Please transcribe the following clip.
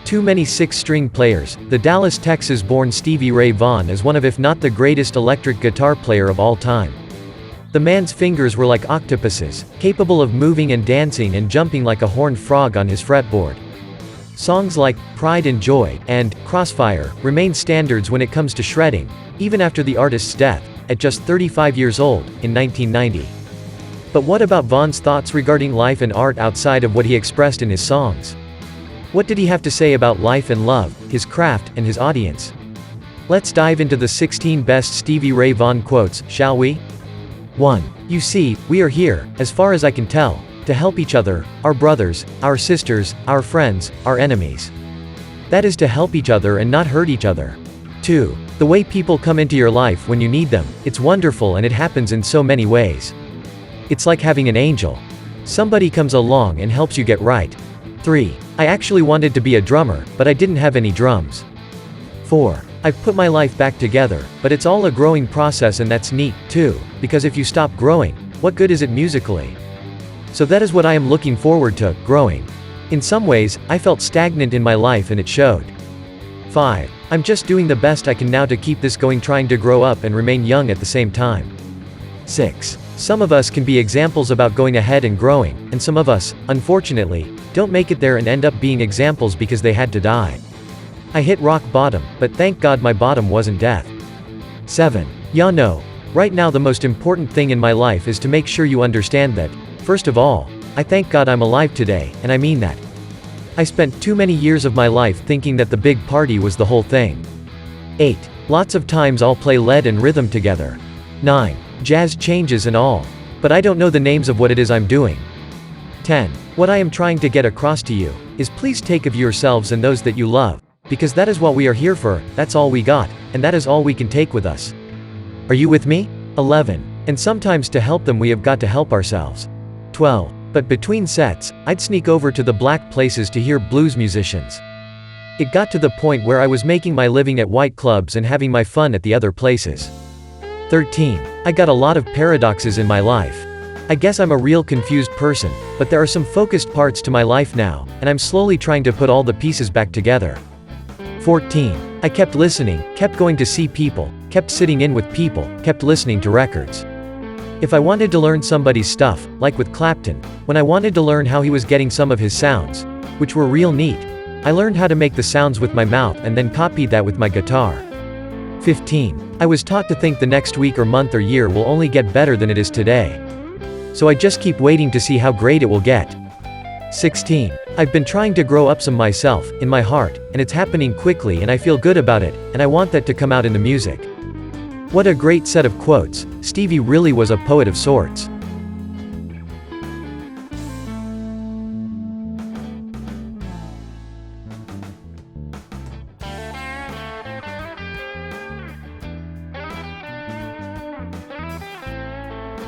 too many six-string players. The Dallas, Texas-born Stevie Ray Vaughan is one of, if not the greatest electric guitar player of all time. The man's fingers were like octopuses, capable of moving and dancing and jumping like a horned frog on his fretboard. Songs like Pride and Joy and Crossfire remain standards when it comes to shredding, even after the artist's death, at just 35 years old, in 1990. But what about Vaughan's thoughts regarding life and art outside of what he expressed in his songs? What did he have to say about life and love, his craft, and his audience? Let's dive into the 16 best Stevie Ray Vaughan quotes, shall we? 1. You see, we are here, as far as I can tell, to help each other, our brothers, our sisters, our friends, our enemies. That is to help each other and not hurt each other. 2. The way people come into your life when you need them, it's wonderful and it happens in so many ways. It's like having an angel. Somebody comes along and helps you get right. 3. I actually wanted to be a drummer, but I didn't have any drums. 4. I've put my life back together, but it's all a growing process and that's neat, too, because if you stop growing, what good is it musically? So that is what I am looking forward to, growing. In some ways, I felt stagnant in my life and it showed. 5. I'm just doing the best I can now to keep this going, trying to grow up and remain young at the same time. 6. Some of us can be examples about going ahead and growing, and some of us, unfortunately, don't make it there and end up being examples because they had to die. I hit rock bottom, but thank God my bottom wasn't death. 7. Ya know, right now the most important thing in my life is to make sure you understand that, first of all, I thank God I'm alive today, and I mean that. I spent too many years of my life thinking that the big party was the whole thing. 8. Lots of times I'll play lead and rhythm together. 9. Jazz changes and all. But I don't know the names of what it is I'm doing. 10. What I am trying to get across to you is please take of yourselves and those that you love, because that is what we are here for, that's all we got, and that is all we can take with us. Are you with me? 11. And sometimes to help them we have got to help ourselves. 12. But between sets, I'd sneak over to the black places to hear blues musicians. It got to the point where I was making my living at white clubs and having my fun at the other places. 13. I got a lot of paradoxes in my life. I guess I'm a real confused person, but there are some focused parts to my life now, and I'm slowly trying to put all the pieces back together. 14. I kept listening, kept going to see people, kept sitting in with people, kept listening to records. If I wanted to learn somebody's stuff, like with Clapton, when I wanted to learn how he was getting some of his sounds, which were real neat, I learned how to make the sounds with my mouth and then copied that with my guitar. 15. I was taught to think the next week or month or year will only get better than it is today. So I just keep waiting to see how great it will get. 16. I've been trying to grow up some myself, in my heart, and it's happening quickly and I feel good about it, and I want that to come out in the music. What a great set of quotes. Stevie really was a poet of sorts.